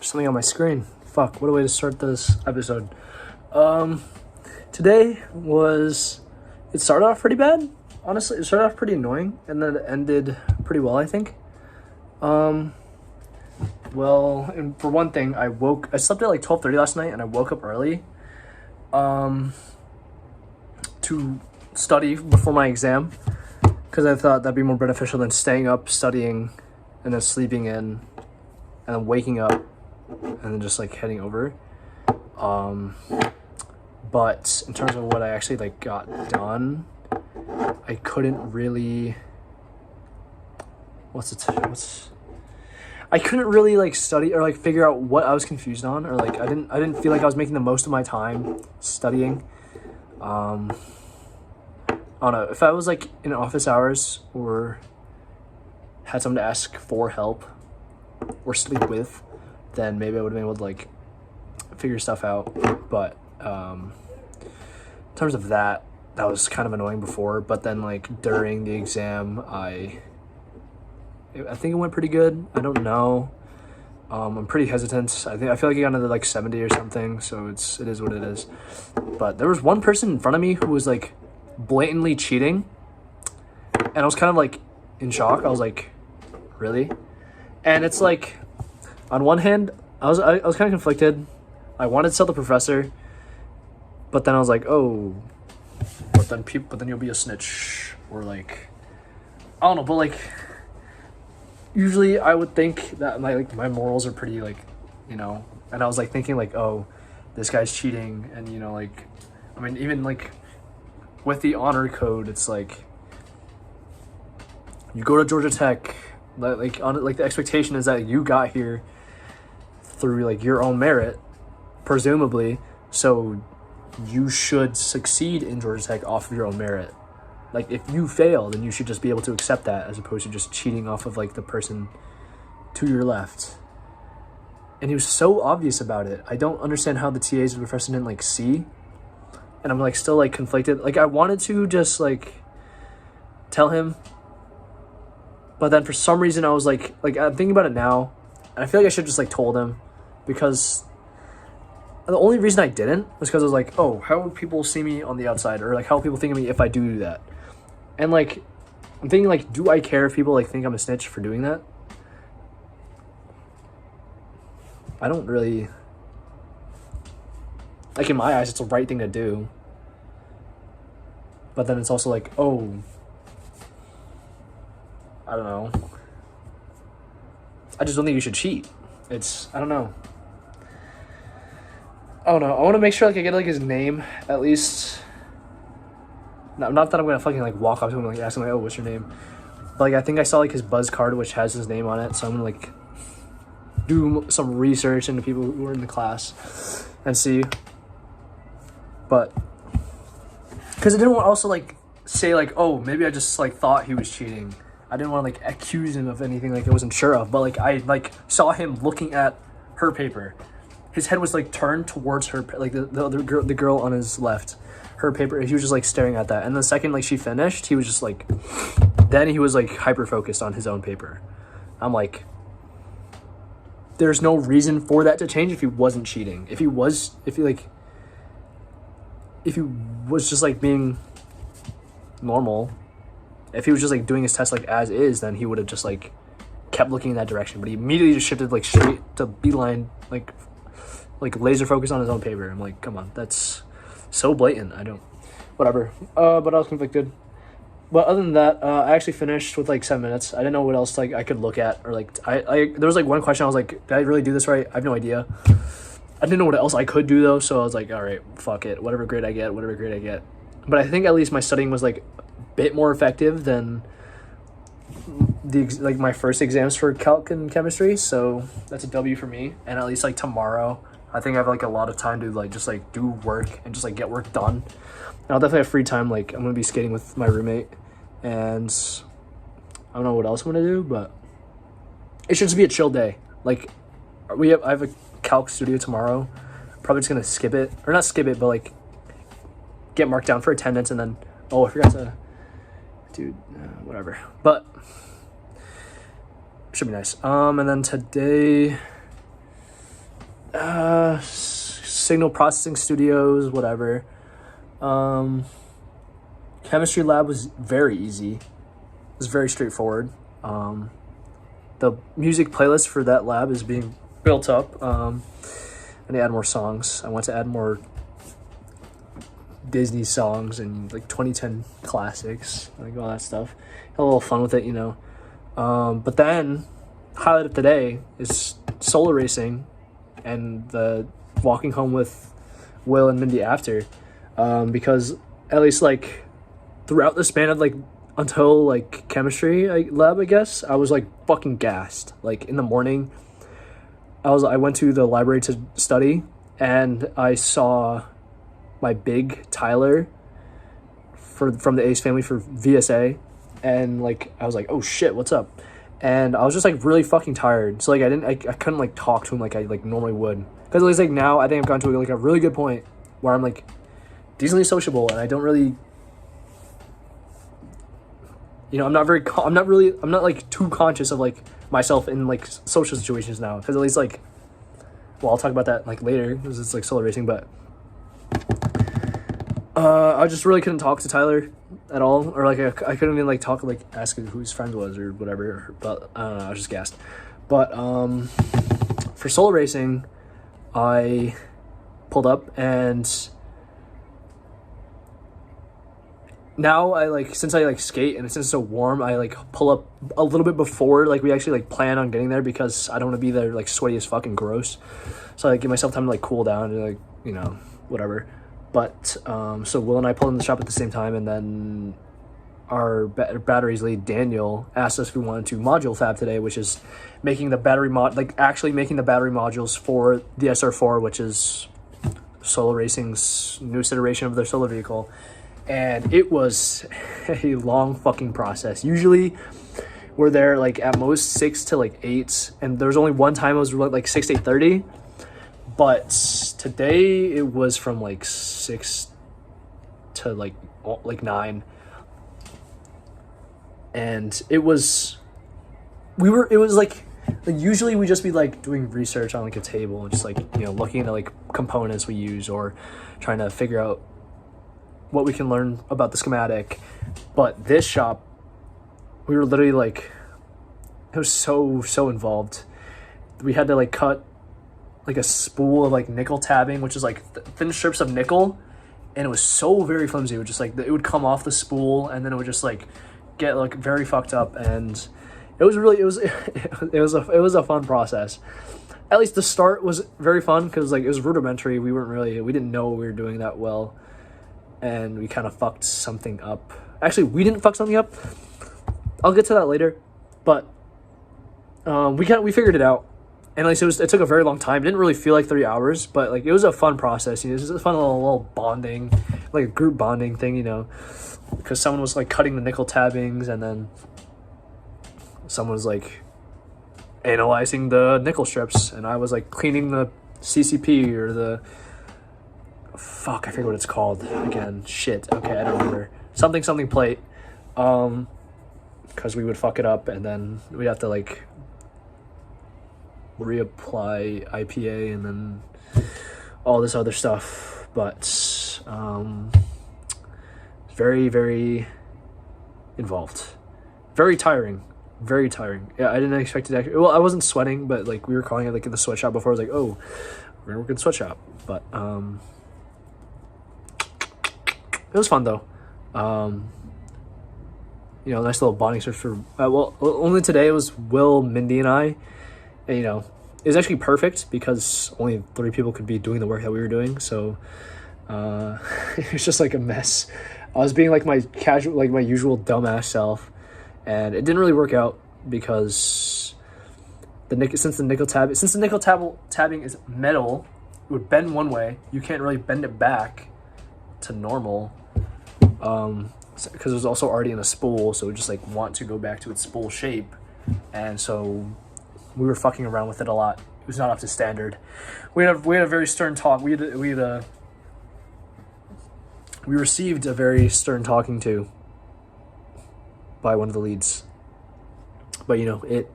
There's something on my screen. Fuck, what a way to start this episode. Today it started off pretty bad. Honestly, it started off pretty annoying, and then it ended pretty well, I think. Well, and for one thing, I slept at like 12:30 last night, and I woke up early, to study before my exam, because I thought that'd be more beneficial than staying up, studying, and then sleeping in, and then waking up, and then just like heading over. But in terms of what I actually like got done, I couldn't really, I couldn't really like study or like figure out what I was confused on, or like I didn't feel like I was making the most of my time studying. I don't know, if I was like in office hours or had someone to ask for help or sleep with, then maybe I would have been able to like figure stuff out. But in terms of that was kind of annoying before. But then like during the exam, I think it went pretty good. I don't know. I'm pretty hesitant. I feel like I got into like 70 or something, so it is what it is. But there was one person in front of me who was like blatantly cheating, and I was kind of like in shock. I was like, really? And it's like, on one hand, I was kind of conflicted. I wanted to tell the professor, but then I was like, oh, but then you'll be a snitch, or like, I don't know, but like, usually I would think that my morals are pretty like, and I was like thinking like, oh, this guy's cheating, and like, I mean, even like with the honor code, it's like you go to Georgia Tech, like the expectation is that you got here through like your own merit, presumably, so you should succeed in Georgia Tech off of your own merit. Like, if you fail, then you should just be able to accept that, as opposed to just cheating off of like the person to your left. And he was so obvious about it. I don't understand how the TAs and the professor didn't like see. And I'm like still like conflicted. Like, I wanted to just like tell him, but then for some reason I was like I'm thinking about it now, and I feel like I should just like told him, because the only reason I didn't was because I was like, oh, how would people see me on the outside, or like how would people think of me if I do that? And like, I'm thinking like, do I care if people like think I'm a snitch for doing that? I don't really, like, in my eyes it's the right thing to do, but then it's also like, oh, I don't know, I just don't think you should cheat. I don't know. I want to make sure like I get like his name at least. Not that I'm gonna fucking like walk up to him and like ask him like, oh, what's your name? But like, I think I saw like his buzz card, which has his name on it, so I'm gonna like do some research into people who were in the class and see. But because I didn't want to also like say like, oh, maybe I just like thought he was cheating. I didn't want to like accuse him of anything like I wasn't sure of. But like, I like saw him looking at her paper. His head was like turned towards her, like the other girl, the girl on his left, her paper. He was just like staring at that. And the second like she finished, he was just like, then he was like hyper focused on his own paper. I'm like, there's no reason for that to change if he wasn't cheating. If he was just like being normal, if he was just like doing his test like as is, then he would have just like kept looking in that direction. But he immediately just shifted like straight to beeline, like laser focus on his own paper. I'm like, come on, that's so blatant. Whatever. But I was conflicted. But other than that, I actually finished with like 7 minutes. I didn't know what else like I could look at, or like there was like one question I was like, did I really do this right? I have no idea. I didn't know what else I could do though, so I was like, all right, fuck it, whatever grade I get. But I think at least my studying was like a bit more effective than my first exams for calc and chemistry, so that's a W for me. And at least like tomorrow, I think I have like a lot of time to like just like do work and just like get work done. And I'll definitely have free time. Like, I'm gonna be skating with my roommate, and I don't know what else I'm gonna do, but it should just be a chill day. Like, I have a calc studio tomorrow. Probably just gonna skip it, or not skip it, but like get marked down for attendance, and then I forgot to, whatever. But should be nice. And then today, Signal processing studios, whatever. Chemistry lab was very easy. It was very straightforward. The music playlist for that lab is being built up. I need to add more songs. I want to add more Disney songs and like 2010 classics, like all that stuff. Had a little fun with it, you know. But then, highlight of today is solo racing and the walking home with Will and Mindy after. Because at least like throughout the span of like until like chemistry lab, I guess, I was like fucking gassed. Like in the morning, I went to the library to study and I saw my big Tyler from the Ace family for VSA, and like I was like, oh shit, what's up? And I was just like really fucking tired, so like I couldn't like talk to him like I like normally would, because at least like now I think I've gotten to like a really good point where I'm like decently sociable and I don't really, you know, I'm not like too conscious of like myself in like social situations now, because at least like, well, I'll talk about that like later because it's like solo racing, but I just really couldn't talk to Tyler at all, or like I couldn't even like talk, like ask who his friend was or whatever, but I don't know, I was just gassed. But for solo racing, I pulled up, and now I like, since I like skate and since it's so warm, I like pull up a little bit before like we actually like plan on getting there, because I don't want to be there like sweaty as fucking gross. So I like, give myself time to like cool down and like, you know, whatever. But so Will and I pulled in the shop at the same time, and then our batteries lead Daniel asked us if we wanted to module fab today, which is making the battery actually making the battery modules for the SR4, which is Solo Racing's newest iteration of their solo vehicle. And it was a long fucking process. Usually we're there like at most 6 to like 8, and there was only one time it was like 6 to 8:30. But today it was from like 6 to like 9, and it was like usually we just be like doing research on like a table and just like, you know, looking at like components we use or trying to figure out what we can learn about the schematic. But this shop, we were literally like, it was so involved. We had to like cut like a spool of like nickel tabbing, which is like thin strips of nickel, and it was so very flimsy. It would just like, it would come off the spool and then it would just like get like very fucked up, and it was a fun process. At least the start was very fun, because like it was rudimentary. We didn't know we were doing that well, and we kind of fucked something up. Actually, we didn't fuck something up. I'll get to that later, but we figured it out. And like it took a very long time. It didn't really feel like 3 hours, but like it was a fun process. You know, it was just a fun little bonding, like a group bonding thing, you know, because someone was like cutting the nickel tabbings, and then someone was like analyzing the nickel strips, and I was like cleaning the CCP or the fuck, I forget what it's called again. Shit. Okay, I don't remember. Something plate. Because we would fuck it up, and then we'd have to like reapply IPA and then all this other stuff. But very, very involved, very tiring. Yeah, I didn't expect it actually. Well, I wasn't sweating, but like we were calling it like in the sweatshop before. I was like, oh, we're gonna work in the sweatshop. But it was fun though. You know, nice little bonding search for well, only today it was Will, Mindy, and I. And, you know, it was actually perfect because only 3 people could be doing the work that we were doing. So it was just like a mess. I was being like my usual dumbass self, and it didn't really work out because since the nickel tabbing is metal, it would bend one way. You can't really bend it back to normal, because it was also already in a spool, so it would just like want to go back to its spool shape, and so we were fucking around with it a lot. It was not up to standard. We had a very stern talk. We received a very stern talking to by one of the leads, but you know, it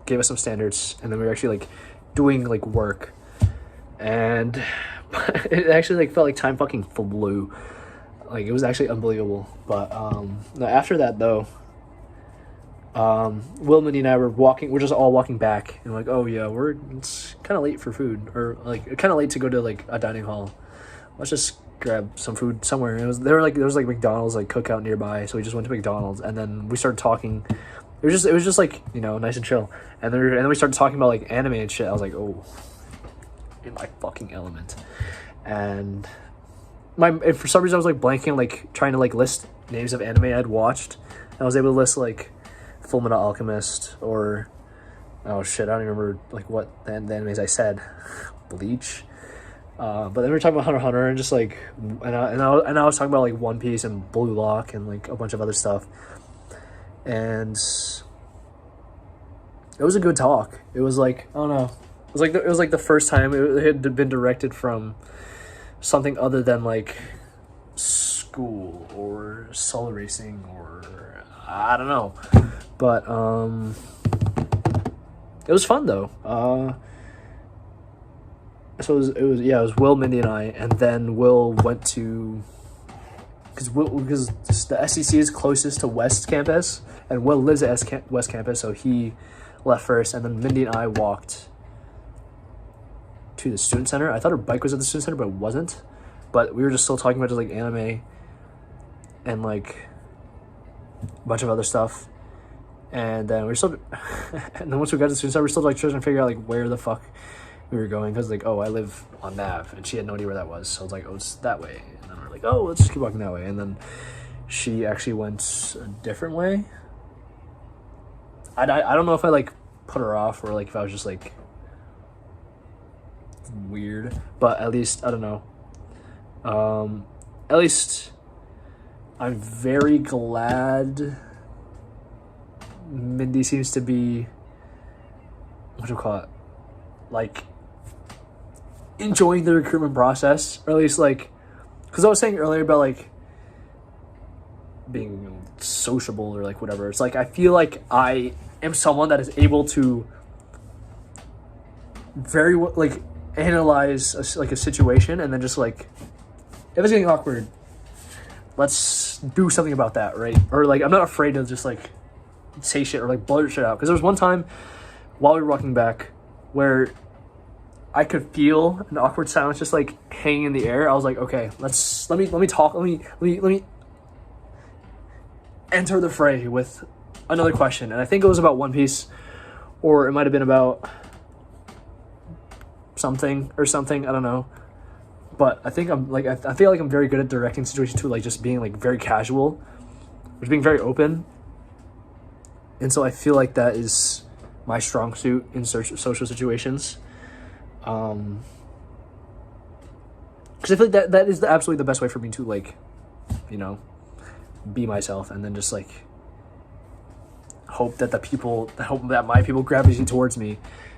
gave us some standards, and then we were actually like doing like work, and it actually like felt like time fucking flew. Like it was actually unbelievable. But no, after that though, Will, Mindy, and I were walking. We're just all walking back, and we're like, oh yeah, it's kind of late for food, or like kind of late to go to like a dining hall. Let's just grab some food somewhere. And there was like McDonald's like cookout nearby, so we just went to McDonald's, and then we started talking. It was just like, you know, nice and chill. And then we started talking about like anime and shit. I was like, oh, in my fucking element. And for some reason I was like blanking, like trying to like list names of anime I'd watched. And I was able to list like Fullmetal Alchemist, or oh shit, I don't even remember like what the animes I said. Bleach. But then we were talking about Hunter x Hunter, and just like, and I was talking about like One Piece and Blue Lock and like a bunch of other stuff. And it was a good talk. It was like, I don't know, it was like the first time it had been directed from something other than like school or solo racing, or I don't know. But it was fun though. So it was Will, Mindy, and I, and then Will went to, because the SEC is closest to West Campus, and Will lives at West Campus, so he left first, and then Mindy and I walked to the student center. I thought her bike was at the student center, but it wasn't. But we were just still talking about just like anime and like a bunch of other stuff. And then and then once we got to the student center, we're still like trying to figure out like where the fuck we were going, because like, oh, I live on Nav, and she had no idea where that was. So I was like, oh, it's that way. And then we're like, oh, let's just keep walking that way. And then she actually went a different way. I don't know if I like put her off, or like if I was just like weird, but at least I don't know. At least I'm very glad Mindy seems to be, what do you call it, like enjoying the recruitment process, or at least like, because I was saying earlier about like being sociable or like whatever. It's like I feel like I am someone that is able to very like analyze a situation, and then just like, if it's getting awkward, let's do something about that, right? Or like, I'm not afraid to just like say shit or like blurt shit out. Because there was one time while we were walking back where I could feel an awkward silence just like hanging in the air. I was like, okay, let me talk. Let me enter the fray with another question. And I think it was about One Piece, or it might have been about something. I don't know. But I think I'm like, I feel like I'm very good at directing situations too, like just being like very casual, just being very open. And so I feel like that is my strong suit in social situations. Because I feel like that is absolutely the best way for me to like, you know, be myself, and then just like hope that my people gravitate towards me.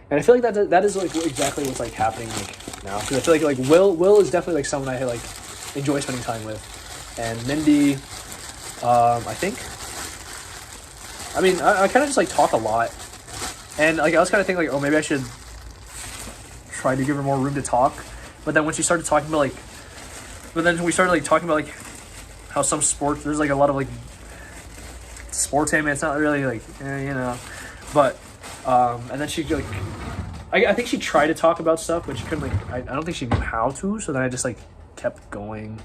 And I feel like that is like exactly what's like happening like now. Because I feel like Will is definitely like someone I like enjoy spending time with, and Mindy, I think. I mean, I kind of just like talk a lot, and like I was kind of thinking like, oh, maybe I should try to give her more room to talk. But then when she started talking about like, we started like talking about like how some sports, there's like a lot of like sports anime. It's not really like, you know, but and then she like, I think she tried to talk about stuff, but she couldn't like, I don't think she knew how to. So then I just like kept going.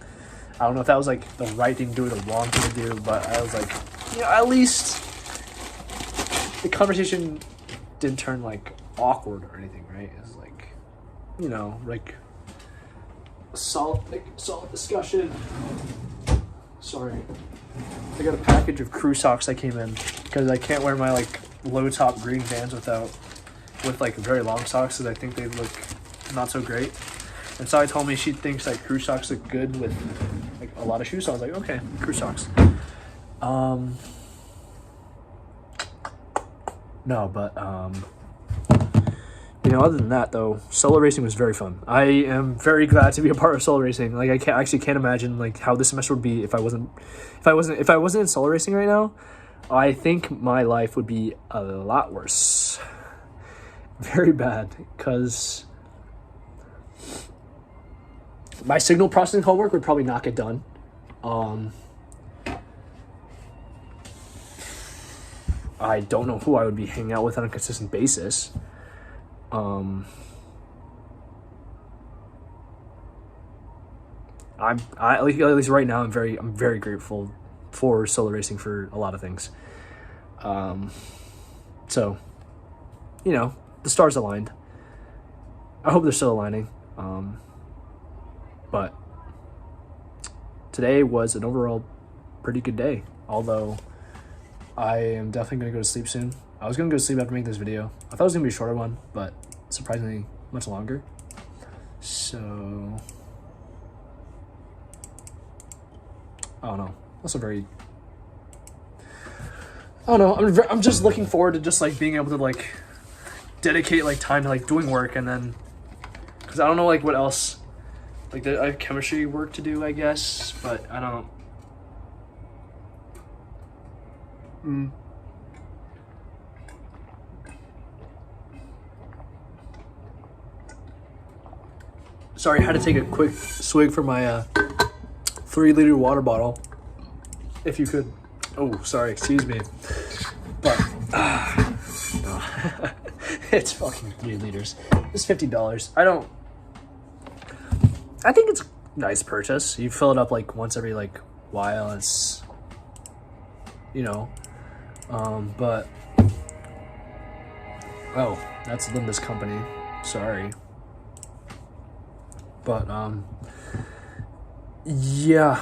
I don't know if that was like the right thing to do or the wrong thing to do, but I was like, you know, at least the conversation didn't turn like awkward or anything, right? It was like, you know, like solid discussion. Sorry, I got a package of crew socks that came in because I can't wear my like low top green Vans with like very long socks, because I think they look not so great. And Sai told me she thinks like crew socks look good with like a lot of shoes, so I was like, okay, crew socks. No, but you know, other than that though, solo racing was very fun. I am very glad to be a part of solo racing. Like I can't imagine like how this semester would be if I wasn't in solo racing right now. I think my life would be a lot worse. Very bad, because My signal processing homework would probably not get done. I don't know who I would be hanging out with on a consistent basis. At least right now, I'm very grateful for solo racing for a lot of things. So, you know, the stars aligned. I hope they're still aligning. But today was an overall pretty good day. Although I am definitely going to go to sleep soon. I was going to go to sleep after making this video. I thought it was going to be a shorter one, but surprisingly much longer. So, I don't know. Also very, I don't know. I'm just looking forward to just like being able to like dedicate like time to like doing work, and then, because I don't know like what else, like I have chemistry work to do, I guess, but I don't. Sorry, I had to take a quick swig from my 3-liter water bottle. If you could. Oh, sorry, excuse me. But it's fucking 3 liters. It's $50. I think it's a nice purchase. You fill it up like once every like while. It's, you know, but oh, that's Linda's company. Sorry. But yeah,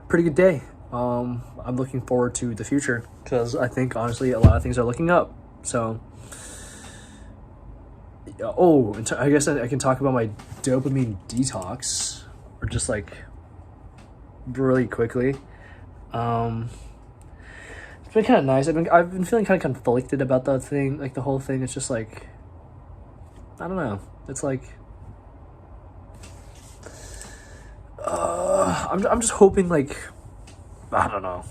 pretty good day. I'm looking forward to the future because I think honestly a lot of things are looking up. So I guess I can talk about my dopamine detox, or just like really quickly. It's been kind of nice. I've been feeling kind of conflicted about that thing, like the whole thing. It's just like, I don't know. It's like, I'm just hoping, like, I don't know,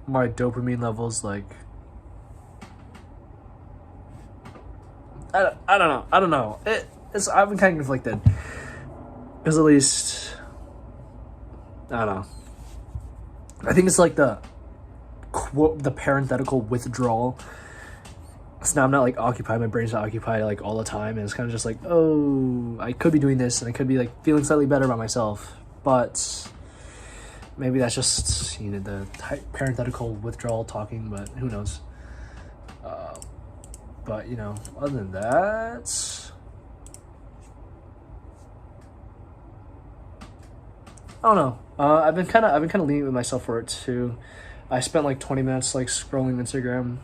my dopamine levels, like, I don't know. I've been kind of conflicted, because at least, I don't know. I think it's like the parenthetical withdrawal. So now I'm not like occupied, my brain's not occupied like all the time, and it's kind of just like, oh, I could be doing this and I could be like feeling slightly better about myself, but maybe that's just, you know, the parenthetical withdrawal talking, but who knows. But you know, other than that, I don't know. I've been kind of lenient with myself for it too. I spent like 20 minutes like scrolling Instagram.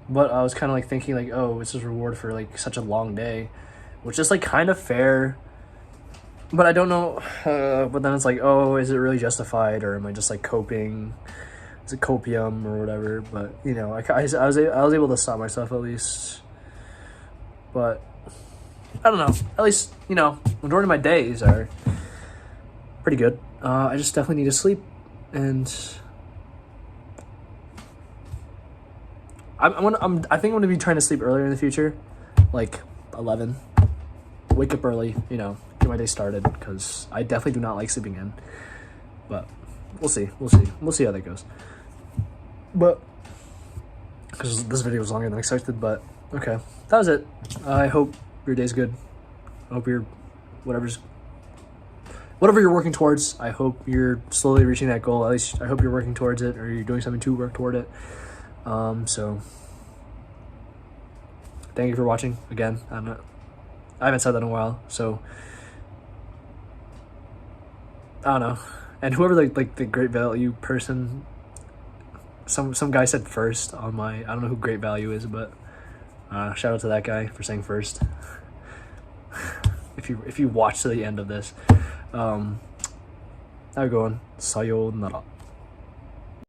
But I was kind of like thinking like, oh, this is reward for like such a long day, which is like kind of fair. But I don't know. But then it's like, oh, is it really justified, or am I just like coping? Is it copium or whatever? But you know, I was able to stop myself at least. But I don't know. At least, you know, majority of my days are pretty good. I just definitely need to sleep, and I think I'm gonna be trying to sleep earlier in the future, like 11. Wake up early, you know, get my day started, because I definitely do not like sleeping in. But we'll see how that goes. But because this video was longer than expected, but okay, that was it. I hope your day's good. I hope you're whatever you're working towards. I hope you're slowly reaching that goal. At least I hope you're working towards it, or you're doing something to work toward it. So thank you for watching again. I haven't said that in a while, so I don't know. And whoever the great value person, some guy said first on my, I don't know who great value is, but shout out to that guy for saying first. if you watch to the end of this, have a good one. Sayonara.